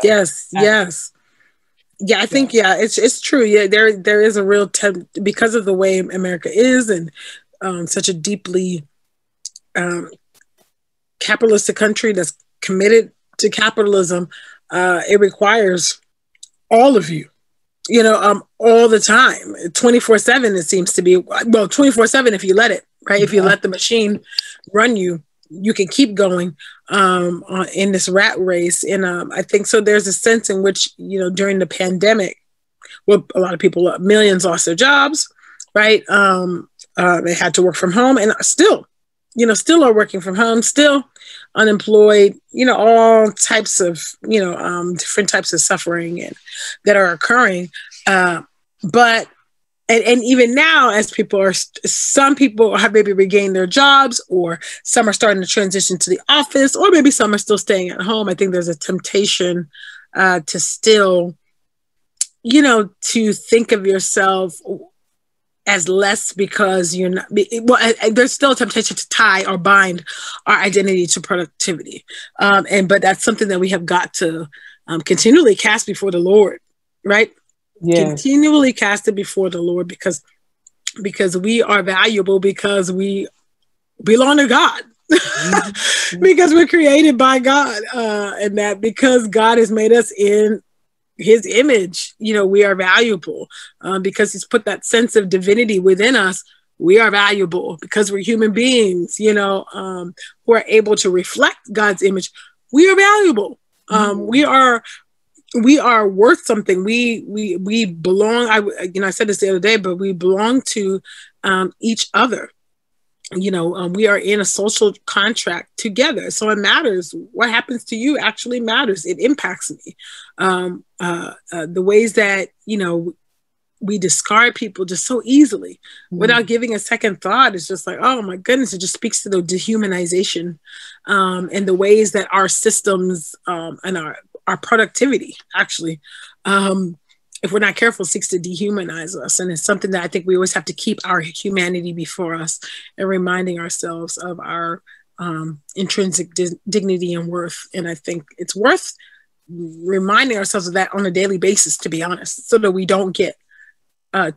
Yes, yes. Yeah, I think, it's true. Yeah, there is a real because of the way America is, and such a deeply capitalistic country that's committed to capitalism. It requires all of you, all the time, 24/7. It seems to be, well, 24/7 if you let it, right? If you let the machine run you, you can keep going in this rat race. And I think so. There's a sense in which, during the pandemic, well, a lot of people, millions lost their jobs, right? They had to work from home, and still are working from home, still unemployed, all types of, different types of suffering that are occurring. But even now, as some people have maybe regained their jobs, or some are starting to transition to the office, or maybe some are still staying at home. I think there's a temptation to still, to think of yourself as less, because you're not, well, there's still a temptation to tie or bind our identity to productivity. But that's something that we have got to continually cast before the Lord, right? Yes. Continually cast it before the Lord, because we are valuable, because we belong to God, because we're created by God, and that because God has made us in His image, we are valuable, because He's put that sense of divinity within us. We are valuable because we're human beings, who are able to reflect God's image. We are valuable. We are worth something. We belong. I said this the other day, but we belong to each other. We are in a social contract together. So it matters. What happens to you actually matters. It impacts me. The ways that, we discard people just so easily without giving a second thought. It's just like, oh my goodness, it just speaks to the dehumanization and the ways that our systems and our productivity actually, if we're not careful, seeks to dehumanize us. And it's something that I think we always have to keep our humanity before us, and reminding ourselves of our intrinsic dignity and worth. And I think it's worth reminding ourselves of that on a daily basis, to be honest, so that we don't get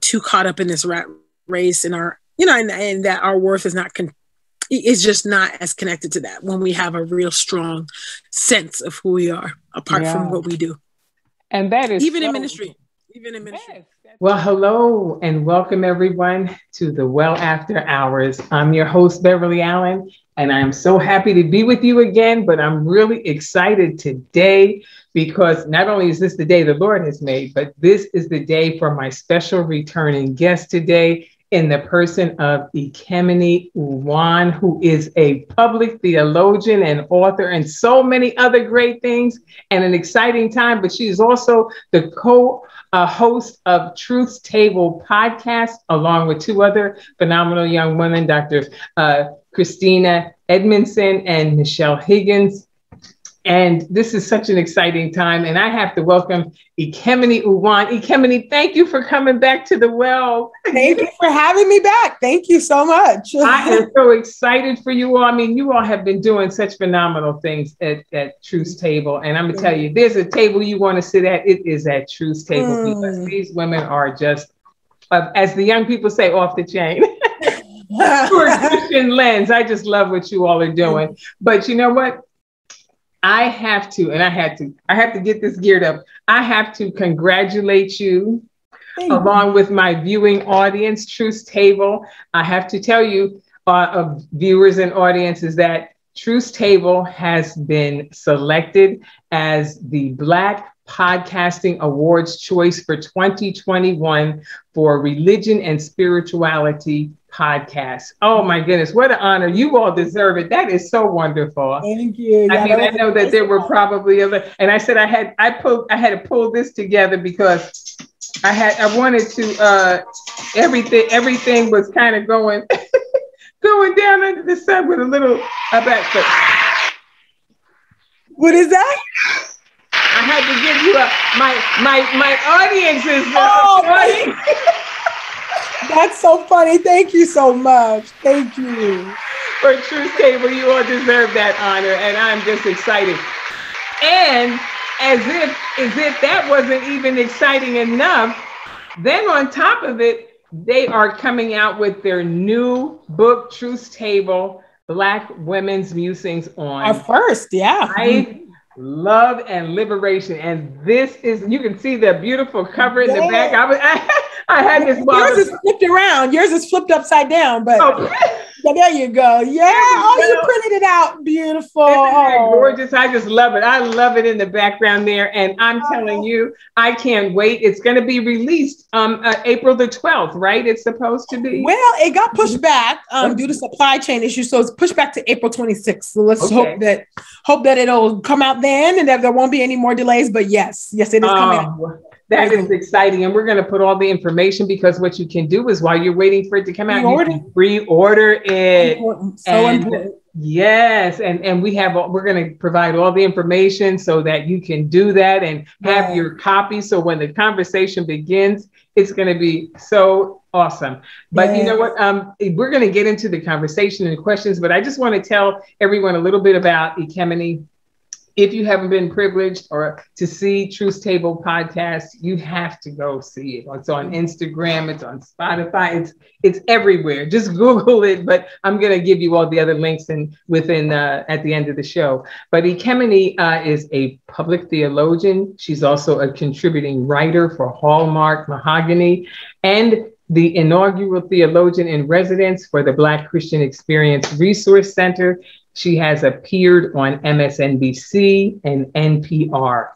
too caught up in this rat race, and our, and that our worth is is just not as connected to that when we have a real strong sense of who we are, apart from what we do. And that is even in ministry. Yes. Well, hello and welcome everyone to the Well After Hours. I'm your host, Beverly Allen, and I'm so happy to be with you again, but I'm really excited today because not only is this the day the Lord has made, but this is the day for my special returning guest today, in the person of Ekemini Uwan, who is a public theologian and author and so many other great things, and an exciting time. But she is also the co-host of Truth's Table podcast, along with two other phenomenal young women, Dr. Christina Edmondson and Michelle Higgins. And this is such an exciting time. And I have to welcome Ekemini Uwan. Ekemini, thank you for coming back to the Well. Thank you for having me back. Thank you so much. I am so excited for you all. I mean, you all have been doing such phenomenal things at Truth's Table. And I'm going to tell you, there's a table you want to sit at. It is at Truth's Table, because these women are just, as the young people say, off the chain. For a Christian lens. I just love what you all are doing. But you know what? I have to get this geared up. I have to congratulate you along with my viewing audience, Truth's Table. I have to tell you, viewers and audiences, that Truth's Table has been selected as the Black Podcasting Awards choice for 2021 for religion and spirituality podcast. Oh my goodness, what an honor. You all deserve it. That is so wonderful. Thank you. I mean, I know that there were probably other, and I said I had to pull this together because I wanted to everything was kind of going down under the sun with a little back. What is that? I had to give you my audience is That's so funny. Thank you so much. Thank you. For Truth's Table, you all deserve that honor, and I'm just excited. And as if that wasn't even exciting enough, then on top of it, they are coming out with their new book, Truth Table, Black Women's Musings on Our first, yeah. Life, Love, and Liberation. And this is, you can see the beautiful cover in the back. I had this. Yours is flipped around. Yours is flipped upside down, but there you go. Yeah. You printed it out. Beautiful. Isn't gorgeous? I just love it. I love it in the background there. And I'm telling you, I can't wait. It's going to be released April the 12th, right? It's supposed to be. Well, it got pushed back due to supply chain issues. So it's pushed back to April 26th. So let's hope that it'll come out then and that there won't be any more delays. But yes, it is coming out. That is exciting. And we're going to put all the information, because what you can do is while you're waiting for it to come out, you can pre-order it. Important. Yes. And we're going to provide all the information so that you can do that and have your copy. So when the conversation begins, it's going to be so awesome. But you know what? We're going to get into the conversation and questions, but I just want to tell everyone a little bit about Ekemini. If you haven't been privileged or to see Truth Table podcast, you have to go see it. It's on Instagram, it's on Spotify, it's everywhere. Just Google it. But I'm going to give you all the other links within at the end of the show. But Ekemini is a public theologian. She's also a contributing writer for Hallmark Mahogany and the inaugural theologian in residence for the Black Christian Experience Resource Center. She has appeared on MSNBC and NPR.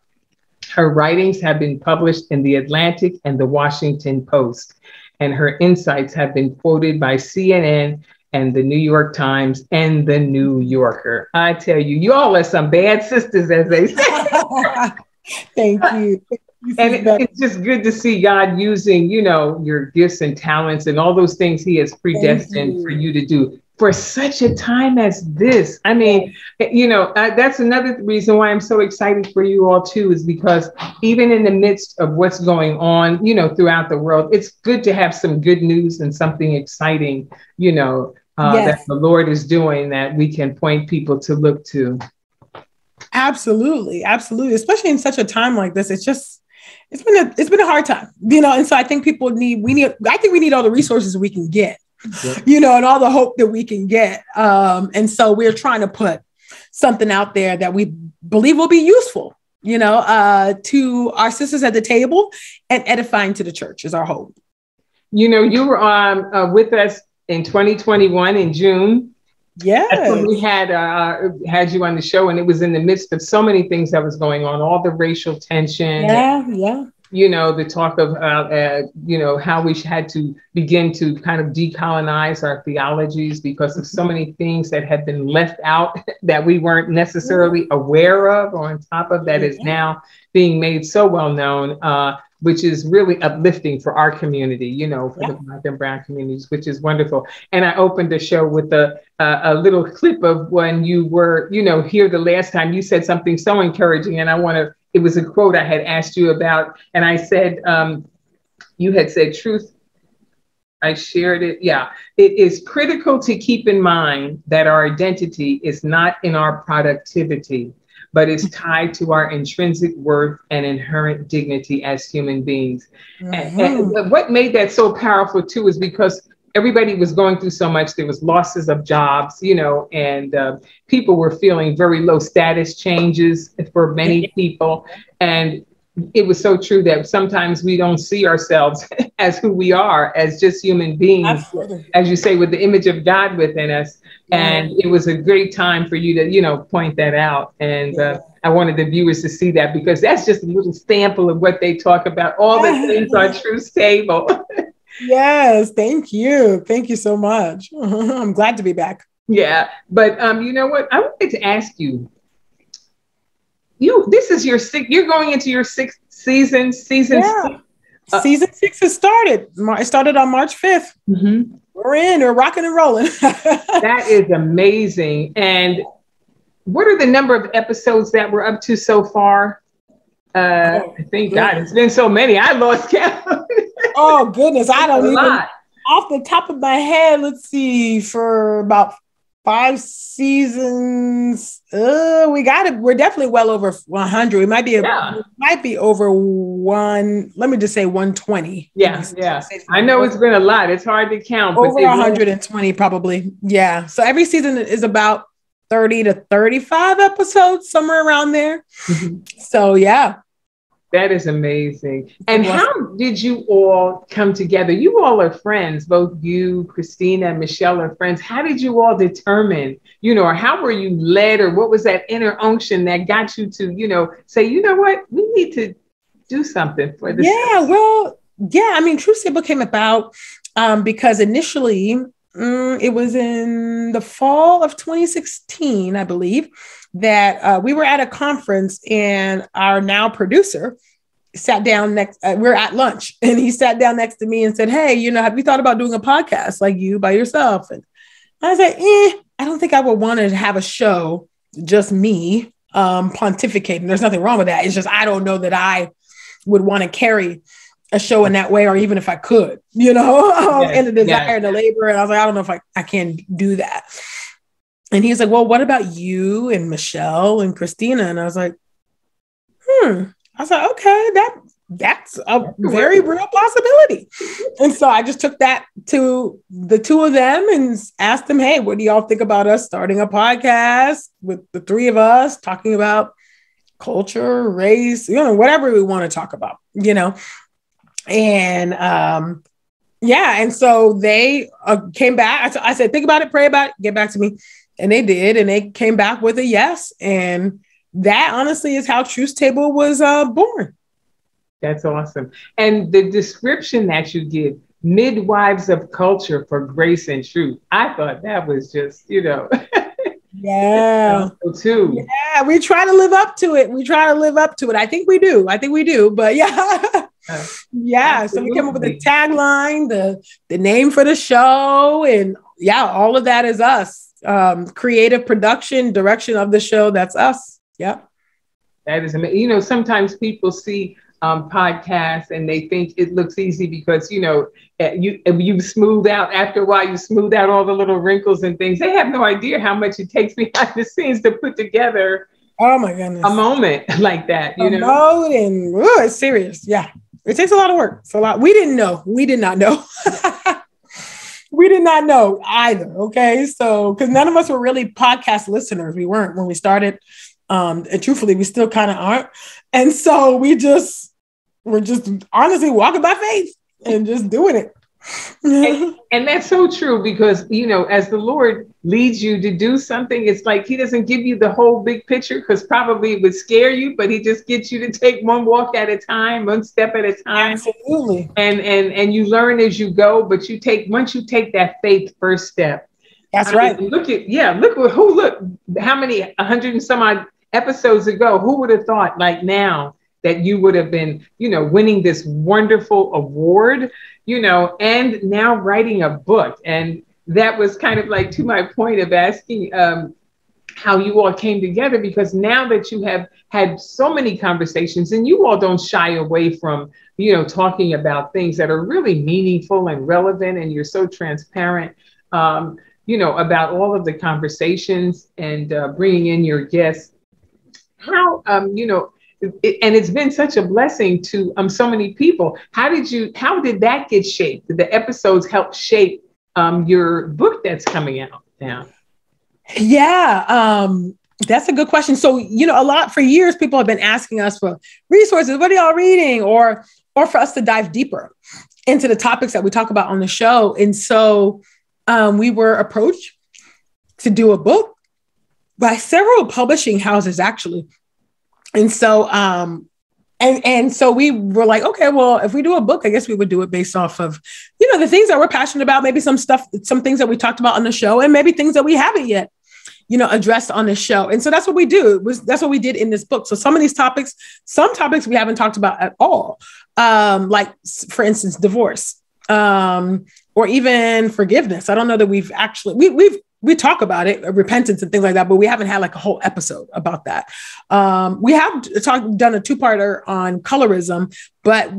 Her writings have been published in The Atlantic and The Washington Post, and her insights have been quoted by CNN and The New York Times and The New Yorker. I tell you, you all are some bad sisters, as they say. Thank you. And it's just good to see God using, your gifts and talents and all those things he has predestined for you to do for such a time as this. I mean, that's another reason why I'm so excited for you all too, is because even in the midst of what's going on, throughout the world, it's good to have some good news and something exciting, that the Lord is doing that we can point people to look to. Absolutely. Absolutely. Especially in such a time like this. It's been a hard time, and so I think we need all the resources we can get. And all the hope that we can get. And so we're trying to put something out there that we believe will be useful, to our sisters at the table and edifying to the church is our hope. You were with us in 2021 in June. Yes. That's when we had you on the show, and it was in the midst of so many things that was going on, all the racial tension. Yeah. The talk of, how we had to begin to kind of decolonize our theologies because of so many things that had been left out that we weren't necessarily aware of, or on top of that is now being made so well known, which is really uplifting for our community, for the Black and Brown communities, which is wonderful. And I opened the show with a little clip of when you were, here the last time. You said something so encouraging, and it was a quote I had asked you about, and I said, you had said, truth, I shared it. Yeah, it is critical to keep in mind that our identity is not in our productivity, but is tied to our intrinsic worth and inherent dignity as human beings. Mm-hmm. And what made that so powerful too is because everybody was going through so much. There was losses of jobs, and people were feeling very low status changes for many people. And it was so true that sometimes we don't see ourselves as who we are, as just human beings, Absolutely. As you say, with the image of God within us. And it was a great time for you to, point that out. And I wanted the viewers to see that, because that's just a little sample of what they talk about, all the things on Truth's Table. Yes, thank you. Thank you so much. I'm glad to be back. Yeah, but you know what? I wanted to ask you, this is you're going into your sixth season. Season 6 has started. It started on March 5th. Mm-hmm. We're rocking and rolling. That is amazing. And what are the number of episodes that we're up to so far? I think, God, it's been so many. I lost count. Oh, goodness. I don't even, off the top of my head, let's see, for about 5 seasons. We're definitely well over 100. We might be over one. Let me just say 120. Yeah. I know it's been a lot. It's hard to count. Over 120 probably. Yeah. So every season is about 30 to 35 episodes, somewhere around there. Mm-hmm. So yeah. That is amazing. And how did you all come together? You all are friends, both you, Christina, and Michelle are friends. How did you all determine, or how were you led, or what was that inner unction that got you to, say, you know what, we need to do something for this? I mean, Truth Table came about because initially it was in the fall of 2016, I believe, that we were at a conference and our now producer sat down next, we're at lunch, and he sat down next to me and said, hey, have you thought about doing a podcast like you by yourself? And I said, I don't think I would want to have a show, just me pontificating. There's nothing wrong with that. It's just, I don't know that I would want to carry a show in that way, or even if I could, and the desire and the labor. And I was like, I don't know if I can do that. And he was like, well, what about you and Michelle and Christina? And I was like, I was like, okay, that's a very real possibility. And so I just took that to the two of them and asked them, hey, what do y'all think about us starting a podcast with the three of us talking about culture, race, whatever we want to talk about, And and so they came back. I said, think about it, pray about it, get back to me. And they did, and they came back with a yes. And that honestly is how Truth Table was born. That's awesome. And the description that you give, midwives of culture for grace and truth, I thought that was just, Yeah. Too. Yeah, we try to live up to it. I think we do. But yeah. Yeah. Absolutely. So we came up with the tagline, the name for the show, and all of that is us. Creative production, direction of the show, that's us. Yeah. That is amazing. Sometimes people see podcasts and they think it looks easy because, you smooth out, after a while, you smooth out all the little wrinkles and things. They have no idea how much it takes behind the scenes to put together. Oh my goodness. A moment like that, Mode and it's serious. Yeah. It takes a lot of work. It's a lot. We did not know. We did not know either. Okay. So, because none of us were really podcast listeners. We weren't when we started. And truthfully, we still kind of aren't. And so we're just honestly walking by faith and just doing it. and that's so true because, as the Lord leads you to do something, it's like he doesn't give you the whole big picture because probably it would scare you, but he just gets you to take one walk at a time, one step at a time. Absolutely. And you learn as you go, but once you take that faith first step. That's right. Look how many 100 and some odd episodes ago, who would have thought like now that you would have been, winning this wonderful award, and now writing a book. And that was kind of like to my point of asking how you all came together, because now that you have had so many conversations and you all don't shy away from, talking about things that are really meaningful and relevant, and you're so transparent, about all of the conversations and bringing in your guests. How, and it's been such a blessing to so many people. How did that get shaped? Did the episodes help shape your book that's coming out now? Yeah, that's a good question. So, a lot for years, people have been asking us for resources. What are y'all reading? Or for us to dive deeper into the topics that we talk about on the show. And so we were approached to do a book by several publishing houses, actually. And so, and so we were like, okay, well, if we do a book, I guess we would do it based off of, the things that we're passionate about, maybe some things that we talked about on the show, and maybe things that we haven't yet, addressed on the show. And so that's what we do. That's what we did in this book. So some topics we haven't talked about at all. Like for instance, divorce, or even forgiveness. I don't know that we've actually, we talk about it, repentance and things like that, but we haven't had like a whole episode about that. We have done a 2-parter on colorism, but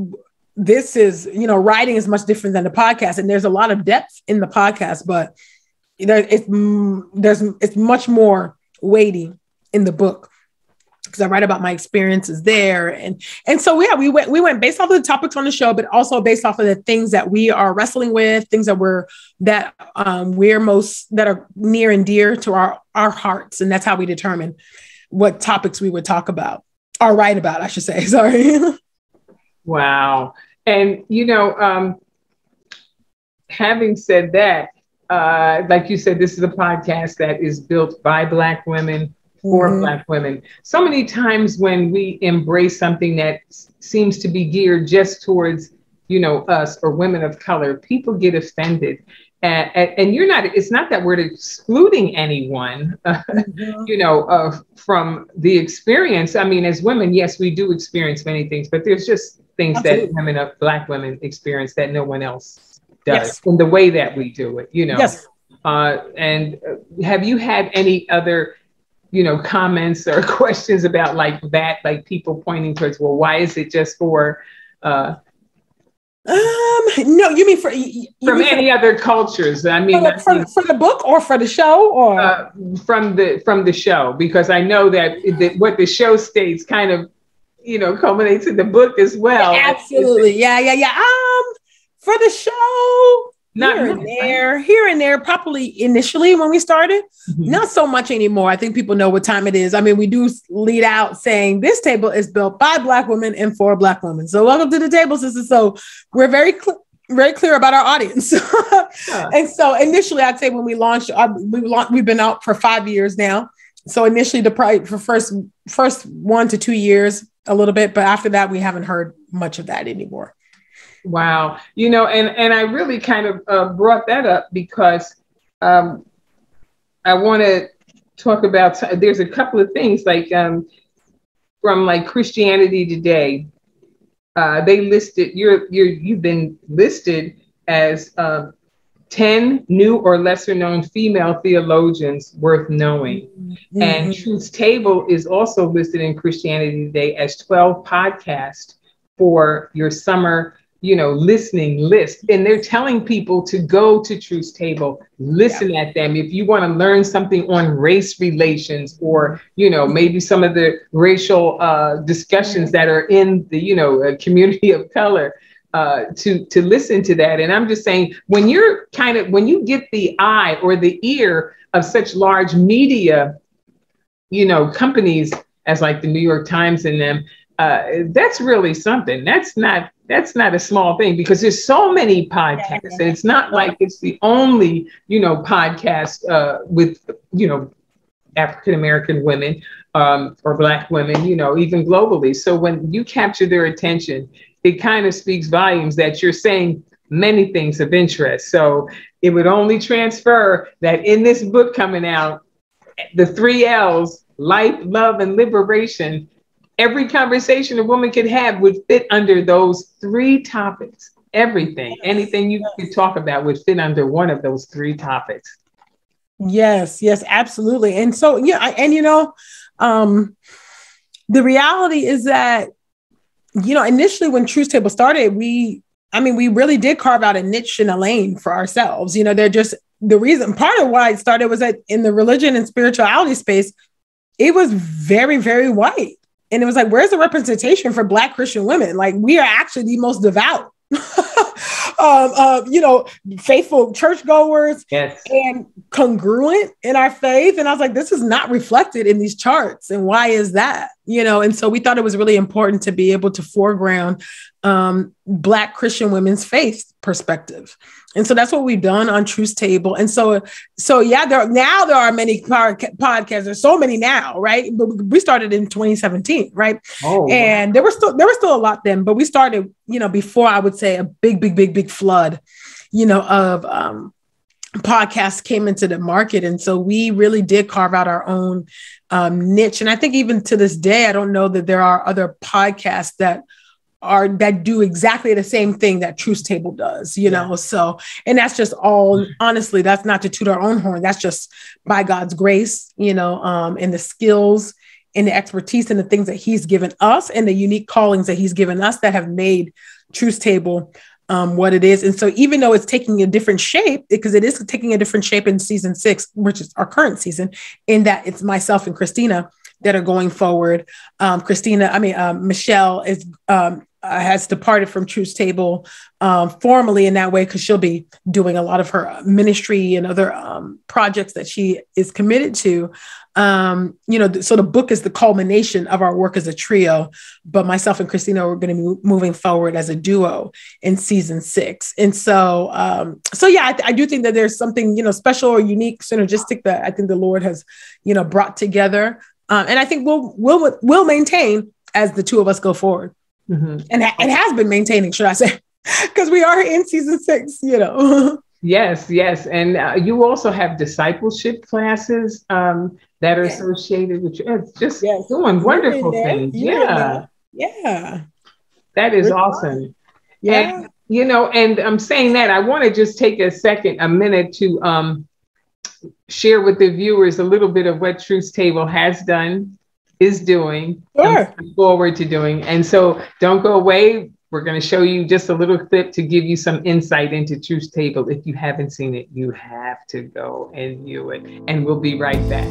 this is, writing is much different than the podcast. And there's a lot of depth in the podcast, but it's much more weighty in the book, because I write about my experiences there. And so, yeah, we went based off of the topics on the show, but also based off of the things that we are wrestling with, things that that are near and dear to our hearts. And that's how we determine what topics we would talk about, or write about, I should say. Sorry. Wow. And, having said that, like you said, this is a podcast that is built by Black women for Black women. So many times when we embrace something that seems to be geared just towards, us or women of color, people get offended. And it's not that we're excluding anyone, from the experience. I mean, as women, yes, we do experience many things, but there's just things Absolutely. That Black women experience that no one else does in the way that we do it, Yes. And have you had any other comments or questions about like people pointing towards, well, why is it just for, no, you mean from any other cultures? I mean, for the book or for the show, or from the show, because I know that what the show states kind of, culminates in the book as well. Yeah, absolutely. Yeah. For the show, here and there, probably initially when we started, not so much anymore. I think people know what time it is. I mean, we do lead out saying this table is built by Black women and for Black women. So welcome to the table, sisters. So we're very clear about our audience. And so initially, I'd say when we launched, we've been out for 5 years now. So initially, for first 1 to 2 years, a little bit, but after that, we haven't heard much of that anymore. Wow. And I really kind of brought that up because I want to talk about, there's a couple of things like from like Christianity Today, they listed, you've been listed as 10 new or lesser known female theologians worth knowing. Mm-hmm. And Truth's Table is also listed in Christianity Today as 12 podcasts for your summer listening list. And they're telling people to go to Truth's Table, listen at them. If you want to learn something on race relations or, maybe some of the racial discussions that are in the, community of color, to listen to that. And I'm just saying, when you get the eye or the ear of such large media, companies as like the New York Times and them, that's really something. That's not a small thing, because there's so many podcasts, and it's not like it's the only, podcast with, African-American women or Black women, even globally. So when you capture their attention, it kind of speaks volumes that you're saying many things of interest. So it would only transfer that in this book coming out, the 3 L's, life, love, and liberation, every conversation a woman could have would fit under those 3 topics. Anything you could talk about would fit under one of those 3 topics. Yes, absolutely. And so, the reality is that, initially when Truth's Table started, we really did carve out a niche and a lane for ourselves. They're just part of why it started was that in the religion and spirituality space, it was very, very white. And it was like, where's the representation for Black Christian women? Like, we are actually the most devout, faithful churchgoers, and congruent in our faith. And I was like, this is not reflected in these charts. And why is that? And so we thought it was really important to be able to foreground Black Christian women's faith perspective. And so that's what we've done on Truth's Table. And so yeah, there are many podcasts. There's so many now, right? But we started in 2017, right? Oh, and there were still a lot then, but we started, before I would say a big flood, of podcasts came into the market. And so we really did carve out our own niche. And I think even to this day, I don't know that there are other podcasts that do exactly the same thing that Truth's Table does, so, and that's just all, honestly, that's not to toot our own horn. That's just by God's grace, and the skills and the expertise and the things that he's given us and the unique callings that he's given us that have made Truth's Table what it is. And so even though it's taking a different shape, because it is taking a different shape in season 6, which is our current season, in that it's myself and Christina that are going forward. Michelle is has departed from Truth's Table formally in that way, because she'll be doing a lot of her ministry and other projects that she is committed to. So the book is the culmination of our work as a trio, but myself and Christina are going to be moving forward as a duo in season 6. And so I do think that there's something, special or unique, synergistic that I think the Lord has, brought together. And I think we'll maintain as the two of us go forward. Mm-hmm. And it has been maintaining, should I say, because we are in season 6, Yes. And you also have discipleship classes that are associated with you. It's just doing wonderful things. Yeah. That is awesome. Yeah. And, and I'm saying that I want to just take a minute to share with the viewers a little bit of what Truth's Table has done, is doing, and forward to doing. And so don't go away. We're going to show you just a little clip to give you some insight into Truth's Table. If you haven't seen it, you have to go and view it. And we'll be right back.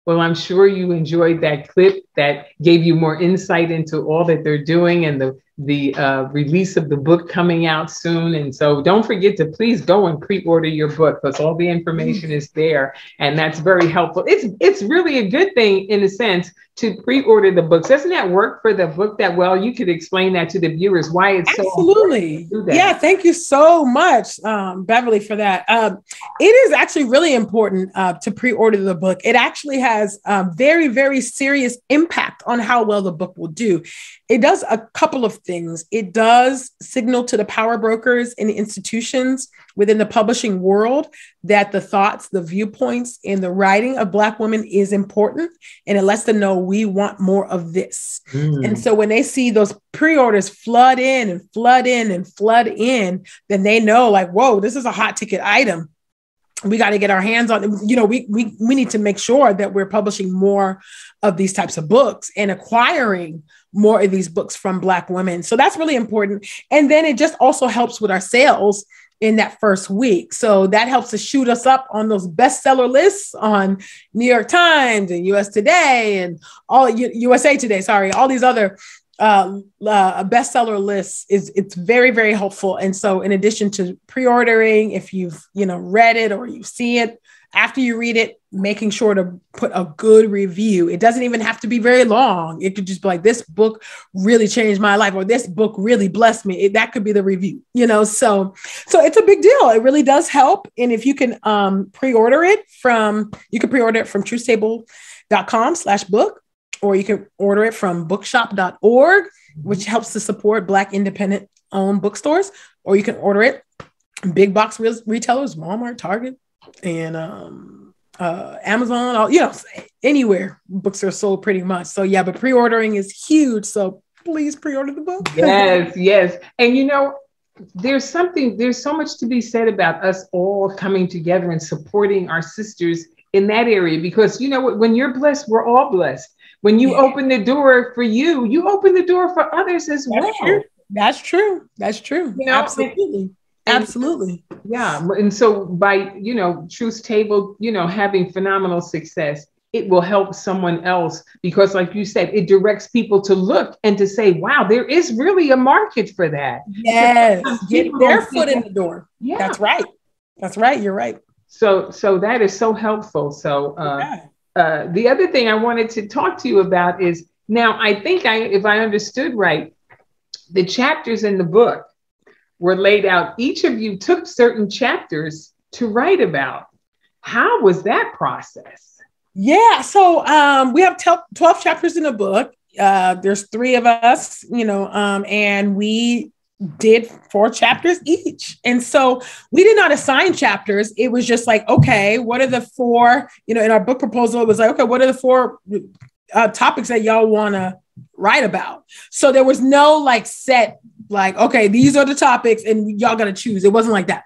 Well, I'm sure you enjoyed that clip that gave you more insight into all that they're doing and the release of the book coming out soon. And so don't forget to please go and pre-order your book, because all the information is there. And that's very helpful. It's really a good thing, in a sense, to pre-order the books. Doesn't that work for the book that well? You could explain that to the viewers, why it's so absolutely. Yeah, thank you so much, Beverly, for that. It is actually really important to pre-order the book. It actually has very, very serious impact on how well the book will do. It does a couple of things. It does signal to the power brokers and institutions within the publishing world that the thoughts, the viewpoints, and the writing of Black women is important. And it lets them know we want more of this. And so when they see those pre-orders flood in and flood in and flood in, then they know, like, whoa, this is a hot ticket item. we got to get our hands on, you know, we need to make sure that we're publishing more of these types of books and acquiring more of these books from Black women. So that's really important. And then it just also helps with our sales in that first week. So that helps to shoot us up on those bestseller lists on New York Times and US Today and all USA Today, sorry, all these other bestseller lists. It's very, very helpful. And so in addition to pre-ordering, if you've, you know, read it or you see it, after you read it, making sure to put a good review. It doesn't even have to be very long. It could just be like, this book really changed my life, or this book really blessed me. That could be the review, you know? So it's a big deal. It really does help. And if you can pre-order it from truthstable.com/book, or you can order it from bookshop.org, which helps to support Black independent owned bookstores, or you can order it big box retailers, Walmart, Target, and Amazon, all, you know, anywhere books are sold pretty much. So yeah, but pre-ordering is huge. So please pre-order the book. Yes. And you know, there's so much to be said about us all coming together and supporting our sisters in that area, because you know, when you're blessed, we're all blessed. When you open the door for you open the door for others as well. That's true. You know, absolutely. Absolutely. Yeah. And so by, you know, Truth Table, you know, having phenomenal success, it will help someone else, because like you said, it directs people to look and to say, wow, there is really a market for that. Yes. Get their foot in the door. Yeah. That's right. You're right. So that is so helpful. So the other thing I wanted to talk to you about is, now I think if I understood right, the chapters in the book were laid out. Each of you took certain chapters to write about. How was that process? Yeah, so we have 12 chapters in the book. There's 3 of us, you know, and we did 4 chapters each. And so we did not assign chapters. It was just like, okay, what are the 4, you know, in our book proposal, it was like, okay, what are the 4 topics that y'all want to write about? So there was no like set, like, okay, these are the topics and y'all got to choose. It wasn't like that.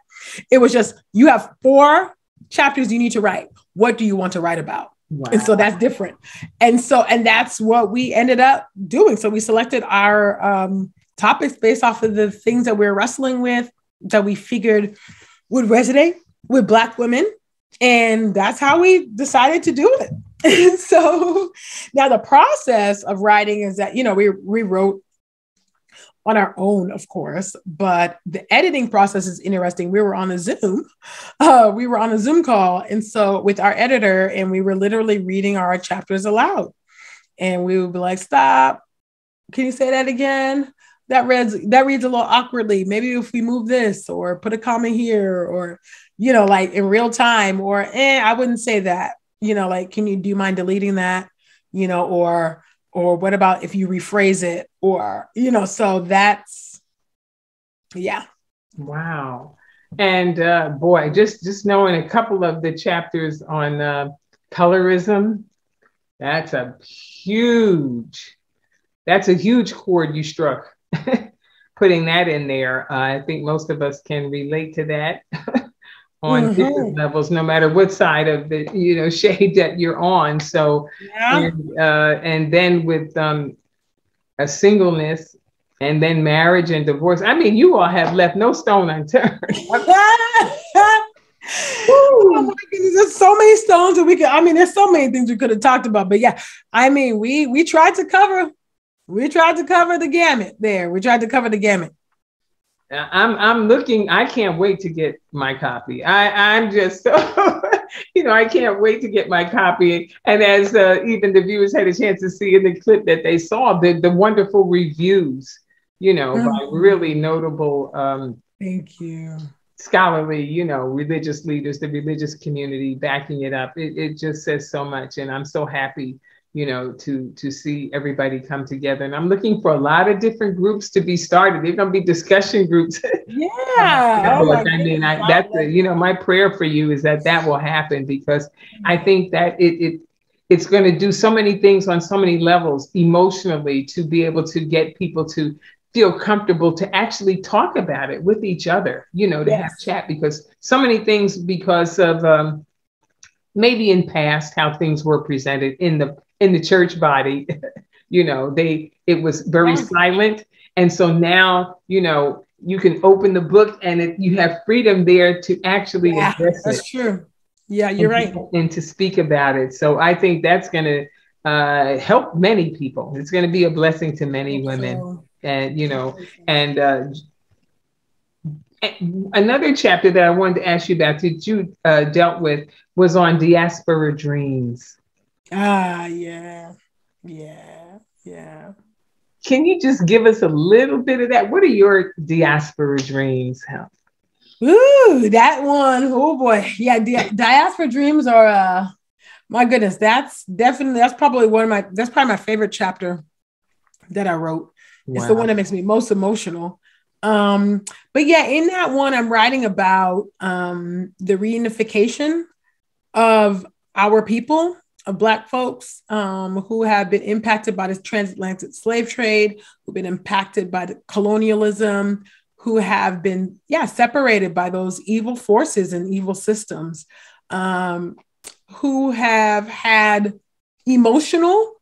It was just, you have 4 chapters you need to write. What do you want to write about? Wow. And so that's different. And that's what we ended up doing. So we selected our topics based off of the things that we're wrestling with, that we figured would resonate with Black women. And that's how we decided to do it. And so now the process of writing is that, you know, we wrote on our own, of course, but the editing process is interesting. We were on a Zoom call. And so with our editor, and we were literally reading our chapters aloud, and we would be like, stop. Can you say that again? That reads a little awkwardly. Maybe if we move this or put a comma here, or, you know, like in real time, or, I wouldn't say that, you know, like, do you mind deleting that? You know, or what about if you rephrase it, or, you know, so that's, yeah. Wow. And boy, just knowing a couple of the chapters on colorism, that's a huge chord you struck, putting that in there. I think most of us can relate to that on different levels, no matter what side of the, you know, shade that you're on. So, yeah. And then with a singleness, and then marriage and divorce. I mean, you all have left no stone unturned. Oh my goodness, there's so many stones that there's so many things we could have talked about. But yeah, I mean, we tried to cover the gamut there. We tried to cover the gamut. I'm looking, I can't wait to get my copy. I'm just so, you know, I can't wait to get my copy. And as even the viewers had a chance to see in the clip that they saw, the wonderful reviews, you know, by really notable thank you, scholarly, you know, religious leaders, the religious community backing it up. It just says so much. And I'm so happy, you know, to see everybody come together. And I'm looking for a lot of different groups to be started. There's going to be discussion groups. Yeah. I mean, that's, you know, my prayer for you is that will happen, because I think that it's going to do so many things on so many levels emotionally, to be able to get people to feel comfortable to actually talk about it with each other, you know, to have chat, because so many things, because of maybe in past how things were presented in the church body, you know, it was very silent. And so now, you know, you can open the book and you have freedom there to actually address it. That's true. Yeah, you're right. And to speak about it. So I think that's going to help many people. It's going to be a blessing to many women. And, you know, and another chapter that I wanted to ask you about that you dealt with was on diaspora dreams. Yeah. Can you just give us a little bit of that? What are your diaspora dreams? Ooh, that one. Oh boy. Yeah. Diaspora dreams are, my goodness, that's probably my favorite chapter that I wrote. Wow. It's the one that makes me most emotional. But yeah, in that one, I'm writing about the reunification of our people, of Black folks who have been impacted by this transatlantic slave trade, who've been impacted by the colonialism, who have been, separated by those evil forces and evil systems, who have had emotional,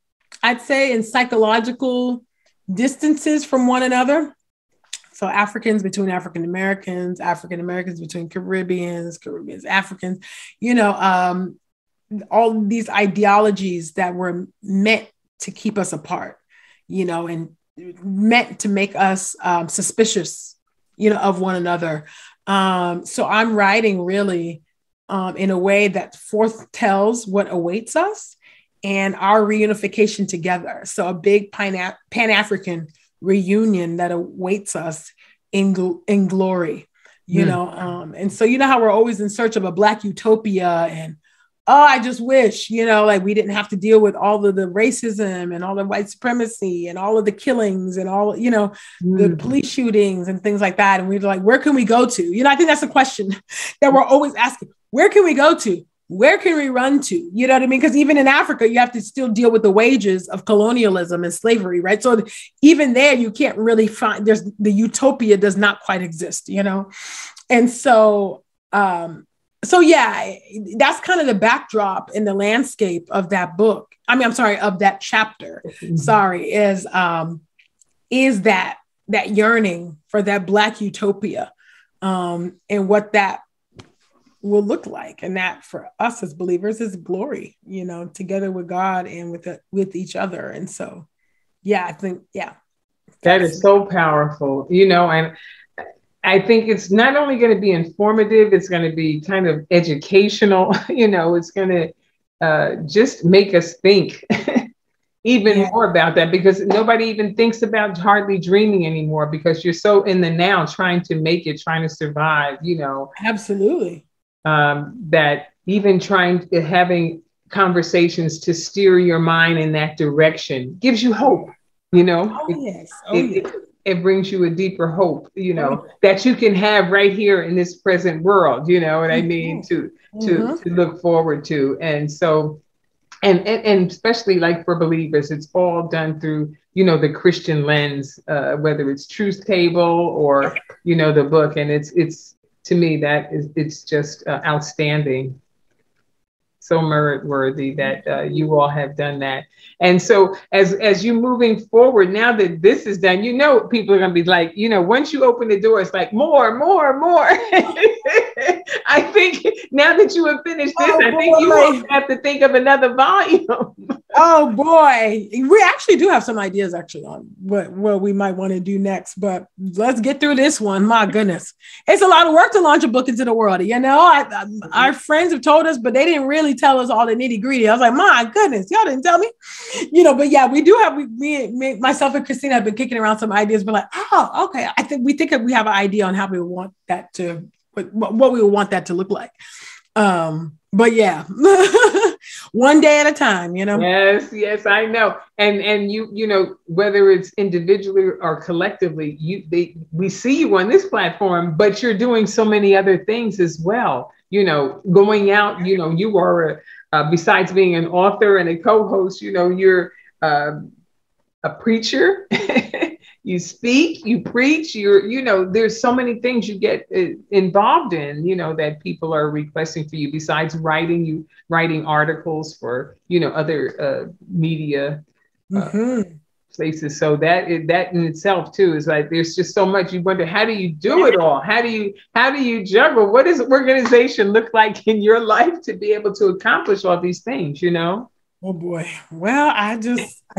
I'd say, and psychological distances from one another. So Africans between African Americans between Caribbeans, Africans, you know, all these ideologies that were meant to keep us apart, you know, and meant to make us suspicious, you know, of one another. So I'm writing really in a way that foretells what awaits us and our reunification together. So a big Pan-African reunion that awaits us in glory, you know? And so, you know how we're always in search of a Black utopia and, I just wish, you know, like we didn't have to deal with all of the racism and all the white supremacy and all of the killings and all, you know, the police shootings and things like that. And we're like, where can we go to? You know, I think that's a question that we're always asking. Where can we go to? Where can we run to? You know what I mean? Because even in Africa, you have to still deal with the wages of colonialism and slavery, right? So even there, you can't really find, the utopia does not quite exist, you know? And so, yeah, that's kind of the backdrop in the landscape of that book. I mean, I'm sorry, of that chapter, is that yearning for that Black utopia and what that will look like. And that for us as believers is glory, you know, together with God and with each other. And so, yeah, I think, that is so powerful, you know, and I think it's not only going to be informative, it's going to be kind of educational, you know, it's going to just make us think even more about that, because nobody even thinks about hardly dreaming anymore because you're so in the now trying to make it, trying to survive, you know. Absolutely. That even having conversations to steer your mind in that direction gives you hope, you know. It brings you a deeper hope, you know, that you can have right here in this present world, you know what I mean, to look forward to. And so, and especially like for believers, it's all done through, you know, the Christian lens, whether it's Truth Table or, you know, the book. And it's to me, it's just outstanding. So merit worthy that you all have done that. And so as you moving forward, now that this is done, you know, people are going to be like, you know, once you open the door, it's like more. I think now that you have finished this, I think you will have to think of another volume. Oh boy. We actually do have some ideas actually on what we might want to do next, but let's get through this one. My goodness. It's a lot of work to launch a book into the world. You know, our friends have told us, but they didn't really tell us all the nitty gritty. I was like, my goodness, y'all didn't tell me, you know, but yeah, we do have, me, myself and Christina have been kicking around some ideas, but like, oh, okay. We think we have an idea on how we want that to, what we would want that to look like. But yeah, one day at a time, you know? Yes, I know. And you know, whether it's individually or collectively, we see you on this platform, but you're doing so many other things as well. You know, going out, you know, you are, besides being an author and a co-host, you know, you're a preacher, you speak, you preach, there's so many things you get involved in, that people are requesting for you besides writing articles for, other media places. So that in itself too is like, there's just so much. You wonder, how do you do it all? How do you juggle? What does organization look like in your life to be able to accomplish all these things, Oh boy. Well, I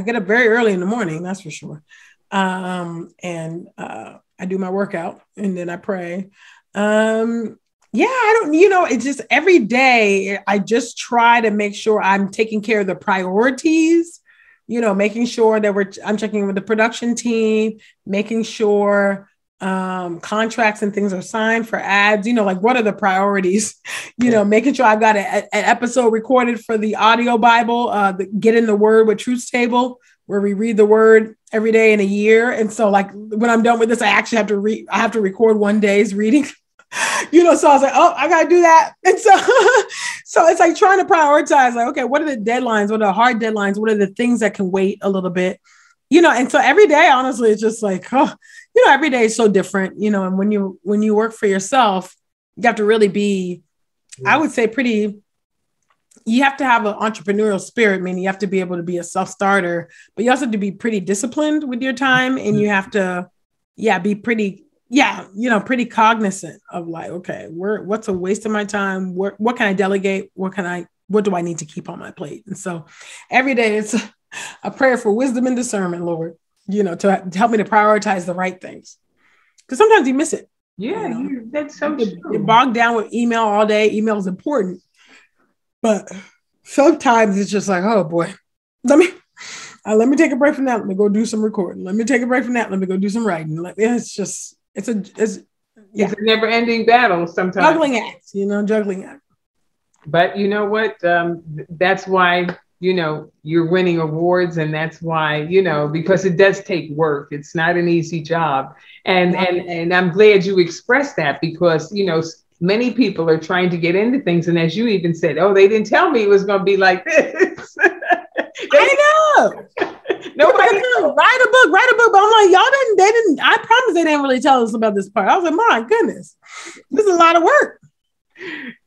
get up very early in the morning, that's for sure. And I do my workout and then I pray. I don't, it's just every day I just try to make sure I'm taking care of the priorities, making sure that I'm checking with the production team, making sure contracts and things are signed for ads, like what are the priorities, making sure I've got an episode recorded for the audio Bible, the Get in the Word with Truth's Table, where we read the word every day in a year. And so like when I'm done with this, I actually have to record one day's reading, so I was like, oh, I got to do that. And so it's like trying to prioritize, like, okay, what are the deadlines? What are the hard deadlines? What are the things that can wait a little bit? And so every day, honestly, it's just like, every day is so different, and when you work for yourself, you have to really be, I would say you have to have an entrepreneurial spirit, meaning you have to be able to be a self-starter, but you also have to be pretty disciplined with your time. And you have to, be pretty, pretty cognizant of like, okay, what's a waste of my time? What can I delegate? What do I need to keep on my plate? And so every day it's a prayer for wisdom and discernment, Lord, to help me to prioritize the right things. Because sometimes you miss it. Yeah, that's so true. You're bogged down with email all day. Email is important. But sometimes it's just like, oh boy, let me take a break from that. Let me go do some recording. Let me take a break from that. Let me go do some writing. Like it's a never-ending battle sometimes. Juggling act. But you know what? That's why, you're winning awards, and that's why, because it does take work. It's not an easy job. And I'm glad you expressed that, because, many people are trying to get into things. And as you even said, oh, they didn't tell me it was going to be like this. I know. Nobody write a book. But I'm like, they didn't, I promise they didn't really tell us about this part. I was like, my goodness, this is a lot of work.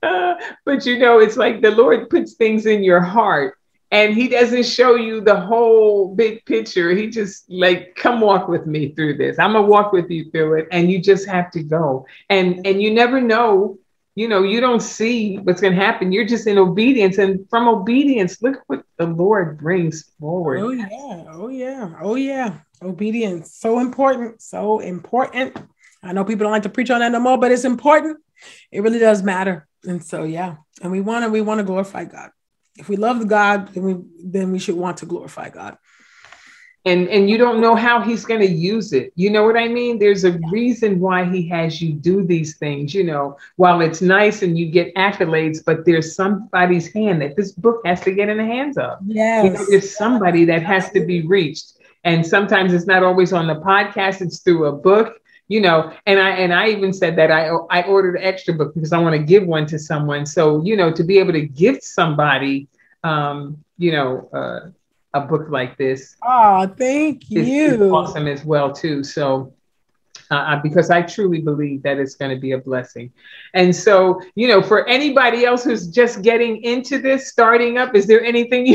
But it's like the Lord puts things in your heart, and he doesn't show you the whole big picture. He just like, come walk with me through this. I'm gonna walk with you through it. And you just have to go. And you never know, you don't see what's going to happen. You're just in obedience. And from obedience, look what the Lord brings forward. Oh yeah. Obedience. So important. I know people don't like to preach on that no more, but it's important. It really does matter. And so, and we want to glorify God. If we love God, then we should want to glorify God. And you don't know how he's going to use it. You know what I mean? There's a reason why he has you do these things, while it's nice and you get accolades, but there's somebody's hand that this book has to get in the hands of. Yes. There's somebody that has to be reached. And sometimes it's not always on the podcast, it's through a book. And I even said that I ordered an extra book because I want to give one to someone. So, to be able to gift somebody, a book like this. Oh, thank you. Is awesome as well, too. So, because I truly believe that it's going to be a blessing. And so, for anybody else who's just getting into this, starting up, is there anything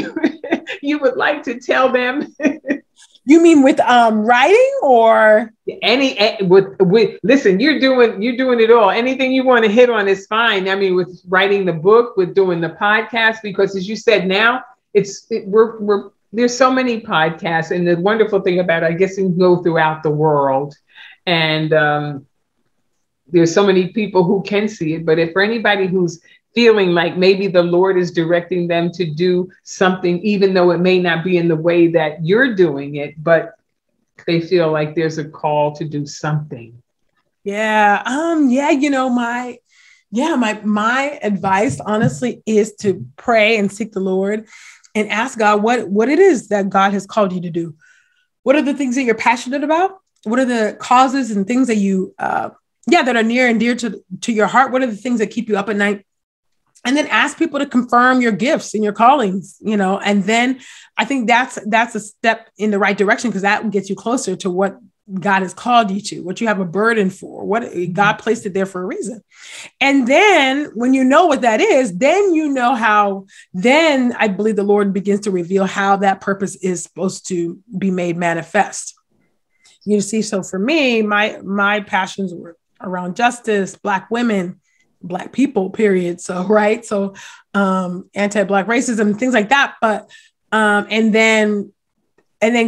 you would like to tell them? You mean with writing or listen, you're doing it all. Anything you want to hit on is fine. I mean, with writing the book, with doing the podcast, because as you said, now there's so many podcasts, and the wonderful thing about it, I guess you can go throughout the world, and there's so many people who can see it. But if for anybody who's feeling like maybe the Lord is directing them to do something, even though it may not be in the way that you're doing it, but they feel like there's a call to do something. Yeah. My advice, honestly, is to pray and seek the Lord and ask God what it is that God has called you to do. What are the things that you're passionate about? What are the causes and things that you, that are near and dear to your heart? What are the things that keep you up at night? And then ask people to confirm your gifts and your callings, and then I think that's a step in the right direction, because that gets you closer to what God has called you to, what you have a burden for, what God placed it there for a reason. And then when you know what that is, then you know how, then I believe the Lord begins to reveal how that purpose is supposed to be made manifest. You see, so for me, my passions were around justice, Black women, Black people, period. So, right. So anti-Black racism, things like that. But and then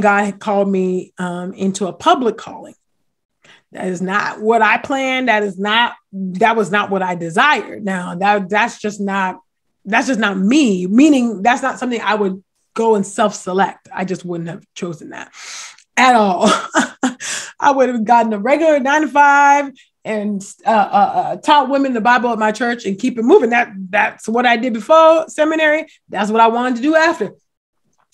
God had called me into a public calling. That is not what I planned. That was not what I desired. Now that's just not me, meaning that's not something I would go and self-select. I just wouldn't have chosen that at all. I would have gotten a regular 9-to-5 and taught women the Bible at my church and keep it moving. That's what I did before seminary. That's what I wanted to do after.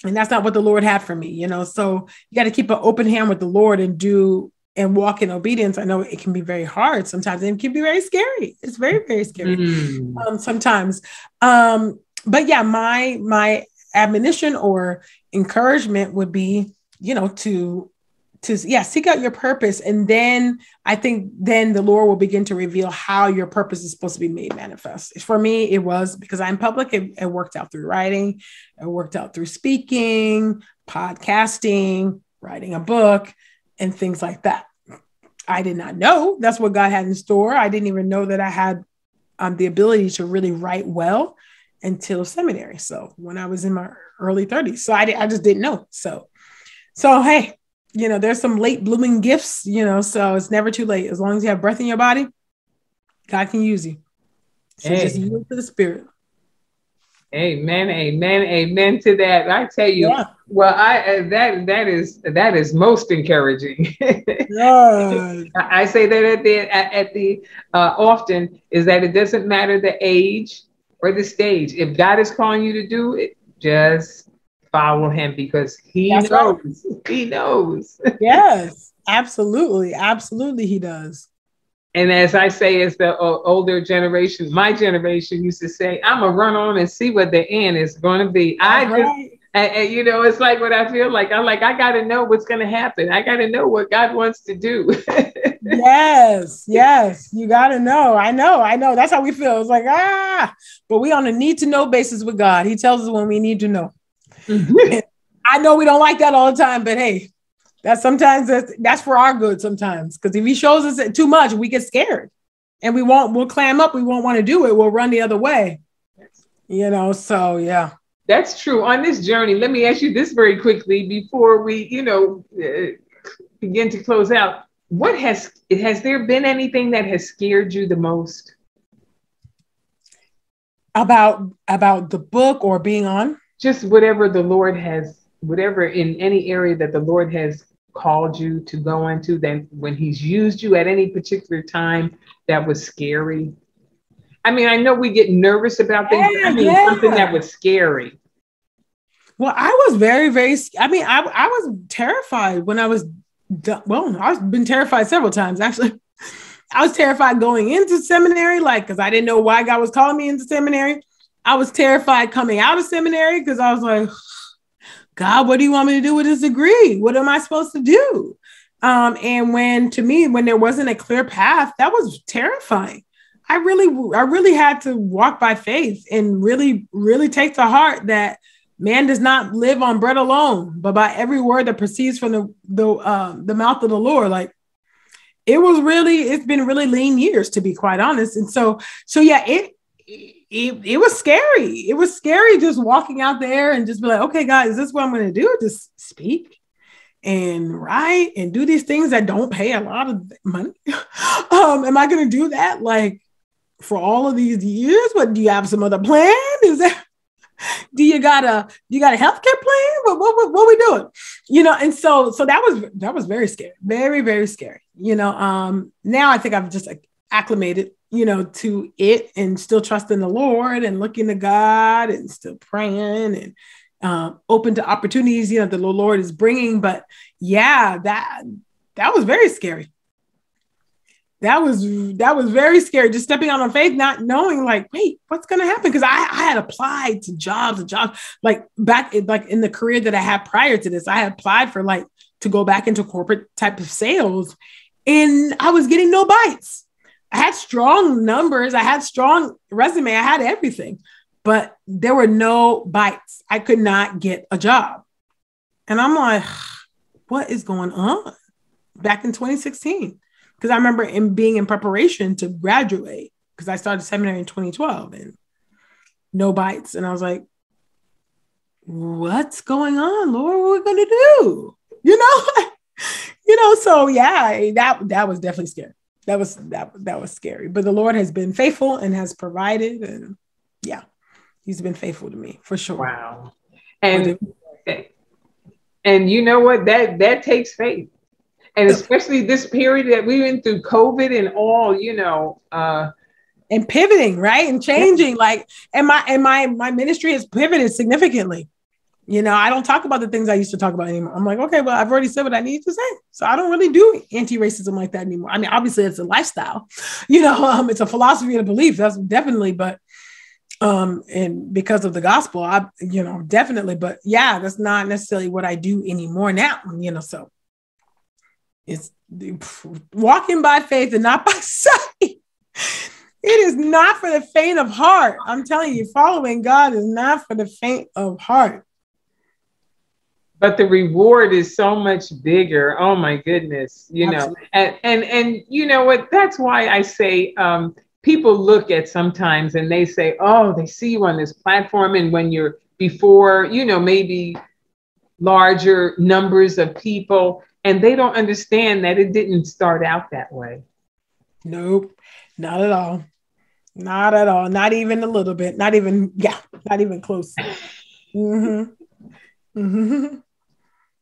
And that's not what the Lord had for me, you know? So you got to keep an open hand with the Lord and walk in obedience. I know it can be very hard sometimes, and it can be very scary. It's very, very scary sometimes. But yeah, my admonition or encouragement would be, you know, to seek out your purpose. And then I think then the Lord will begin to reveal how your purpose is supposed to be made manifest. For me, it was because I'm public. It worked out through writing. It worked out through speaking, podcasting, writing a book, and things like that. I did not know that's what God had in store. I didn't even know that I had the ability to really write well until seminary. So when I was in my early 30s, so I just didn't know. So hey, you know, there's some late blooming gifts, you know, so it's never too late. As long as you have breath in your body, God can use you. So just yield to the Spirit. Amen, amen, amen to that. I tell you, well, that is most encouraging. I say that at the often is that it doesn't matter the age or the stage. If God is calling you to do it, just follow him, because he knows. Right. He knows. Yes, absolutely. Absolutely, he does. And as I say, as the older generation, my generation used to say, I'm going to run on and see what the end is going to be. And you know, it's like what I feel like. I got to know what's going to happen. I got to know what God wants to do. Yes. You got to know. I know. That's how we feel. It's like, but we on a need to know basis with God. He tells us when we need to know. I know we don't like that all the time, but hey, that's for our good sometimes. Because if he shows us too much, we get scared and we'll clam up. We won't want to do it. We'll run the other way, you know? So yeah. That's true. On this journey, let me ask you this very quickly before we, begin to close out. Has there been anything that has scared you the most? About the book or being on? Just whatever the Lord has, whatever in any area that the Lord has called you to go into, then when he's used you at any particular time that was scary. I mean, I know we get nervous about things. Something that was scary. Well, I was very, very, I was terrified when I was done. Well, I've been terrified several times, actually. I was terrified going into seminary, because I didn't know why God was calling me into seminary. I was terrified coming out of seminary because I was like, God, what do you want me to do with this degree? What am I supposed to do? And when there wasn't a clear path, that was terrifying. I really had to walk by faith and really, really take to heart that man does not live on bread alone, but by every word that proceeds from the mouth of the Lord. It's been really lean years, to be quite honest. And so yeah, it was scary. It was scary just walking out there and just be like, okay, God, is this what I'm going to do? Just speak and write and do these things that don't pay a lot of money. Am I going to do that for all of these years? What, do you have some other plan? Do you got a healthcare plan? What we doing? And so that was very scary, very, very scary. Now I think I've just acclimated, to it, and still trusting the Lord and looking to God and still praying and open to opportunities, that the Lord is bringing. But yeah, that was very scary. That was very scary. Just stepping out on faith, not knowing wait, what's going to happen? Because I had applied to jobs, back in the career that I had prior to this. I had applied for to go back into corporate type of sales, and I was getting no bites. I had strong numbers. I had strong resume. I had everything, but there were no bites. I could not get a job. And I'm like, what is going on? Back in 2016, because I remember being in preparation to graduate, because I started seminary in 2012 and no bites. And I was like, what's going on, Lord? What are we going to do? So yeah, that was definitely scary. That was scary, but the Lord has been faithful and has provided, and yeah, he's been faithful to me for sure. Wow. And you know what, that takes faith. And especially this period that we went through, COVID and all, and pivoting, right? And changing, and my ministry has pivoted significantly. I don't talk about the things I used to talk about anymore. I'm like, okay, well, I've already said what I need to say. So I don't really do anti-racism like that anymore. I mean, obviously it's a lifestyle, it's a philosophy and a belief. That's definitely, but, and because of the gospel, definitely, but yeah, that's not necessarily what I do anymore now, so it's walking by faith and not by sight. It is not for the faint of heart. I'm telling you, following God is not for the faint of heart. But the reward is so much bigger. Oh my goodness, and you know what? That's why I say people look at sometimes and they say, oh, they see you on this platform, and when you're before, maybe larger numbers of people, and they don't understand that it didn't start out that way. Nope, not at all. Not at all. Not even a little bit. Not even close. Mm-hmm. Mm-hmm.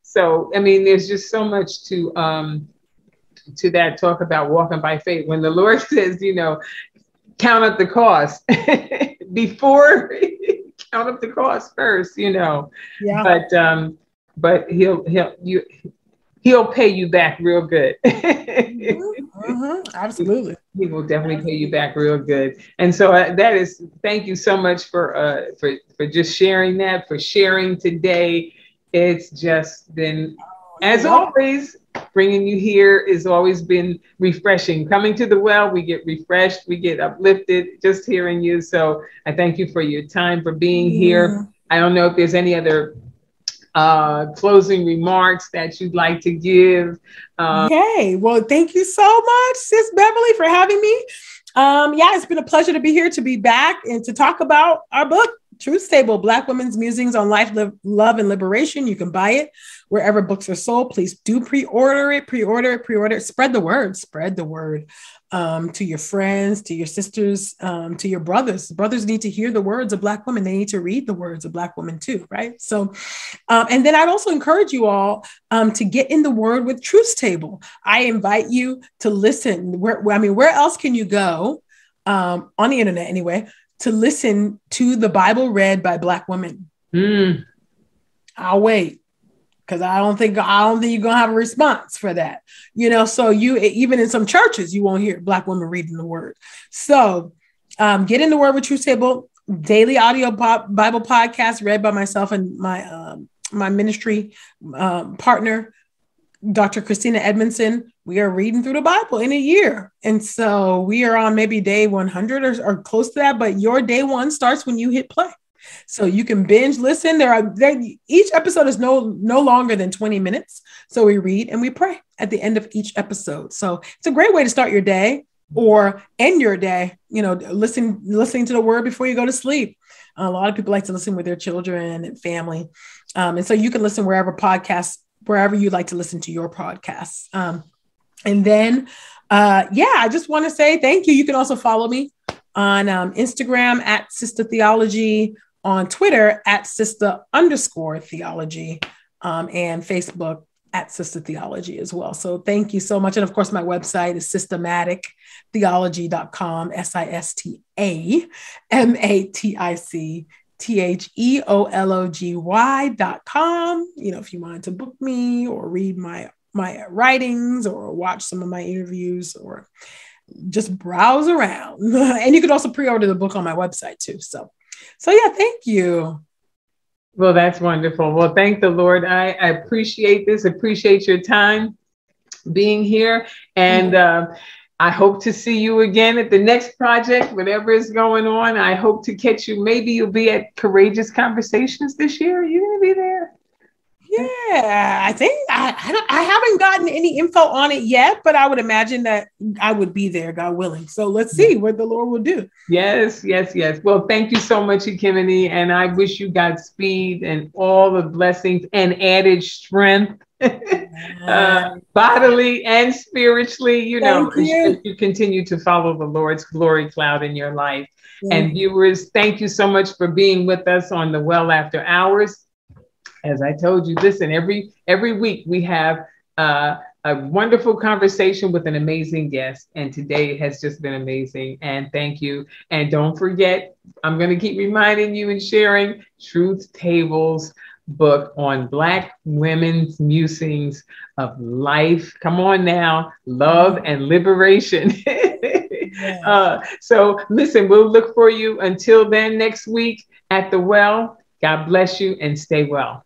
So, I mean, there's just so much to that talk about walking by faith. When the Lord says, count up the cost before count up the cost first, Yeah. But he'll pay you back real good. Mm-hmm. Absolutely. He will definitely pay you back real good. And so thank you so much for just sharing that, for sharing today. It's just been, as always, bringing you here has always been refreshing. Coming to the well, we get refreshed, we get uplifted just hearing you. So I thank you for your time, for being here. I don't know if there's any other closing remarks that you'd like to give. Okay, well, thank you so much, Sis Beverly, for having me. It's been a pleasure to be here, to be back, and to talk about our book, Truth Table, Black Women's Musings on Life, Love, and Liberation. You can buy it wherever books are sold. Please do pre-order it. Spread the word to your friends, to your sisters, to your brothers. Brothers need to hear the words of Black women. They need to read the words of Black women too, right? So, and then I'd also encourage you all to get in the word with Truth Table. I invite you to listen. Where else can you go on the internet anyway, to listen to the Bible read by Black women? I'll wait, because I don't think you're gonna have a response for that. So even in some churches, you won't hear Black women reading the word. So get in the word with Truth Table, daily audio Bible podcast read by myself and my ministry partner, Dr. Christina Edmondson. We are reading through the Bible in a year. And so we are on maybe day 100 or close to that, but your day one starts when you hit play. So you can binge listen. Each episode is no longer than 20 minutes. So we read and we pray at the end of each episode. So it's a great way to start your day or end your day, listening to the word before you go to sleep. A lot of people like to listen with their children and family. And so you can listen wherever you like to listen to your podcasts. And then, I just want to say thank you. You can also follow me on Instagram at Sistah Theology, on Twitter at Sistah_theology, and Facebook at Sistah Theology as well. So thank you so much. And of course, my website is systematictheology.com, SISTAMATICTHEOLOGY.com. If you wanted to book me or read my writings or watch some of my interviews or just browse around. And you could also pre-order the book on my website too. So yeah, thank you. Well, that's wonderful. Well, thank the Lord. I appreciate this, appreciate your time being here. And I hope to see you again at the next project, whatever is going on. I hope to catch you. Maybe you'll be at Courageous Conversations this year. Are you going to be there? Yeah, I think I haven't gotten any info on it yet, but I would imagine that I would be there, God willing. So let's see what the Lord will do. Yes, yes, yes. Well, thank you so much, Ekemini, and I wish you Godspeed and all the blessings and added strength, bodily and spiritually, you know, as you continue to follow the Lord's glory cloud in your life. And viewers, thank you so much for being with us on the Well After Hours. As I told you, listen, every week we have a wonderful conversation with an amazing guest. And today has just been amazing. And thank you. And don't forget, I'm going to keep reminding you and sharing Truth Table's book on Black women's musings of life. Come on now, love and liberation. So listen, we'll look for you until then next week at the Well. God bless you and stay well.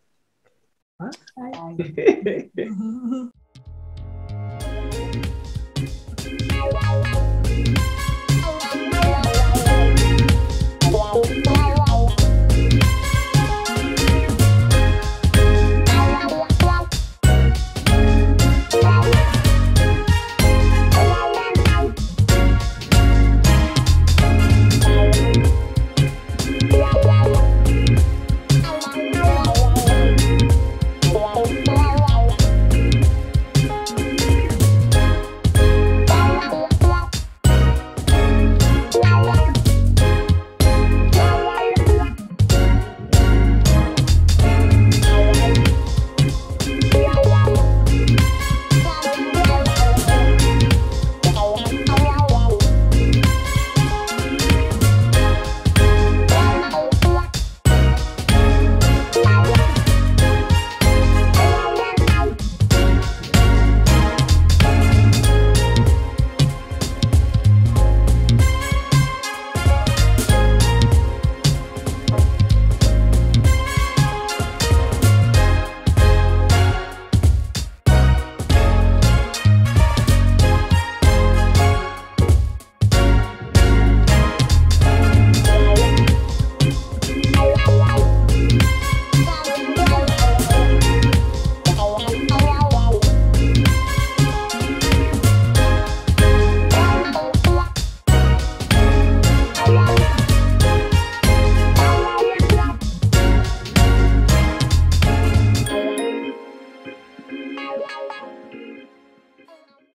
Bye.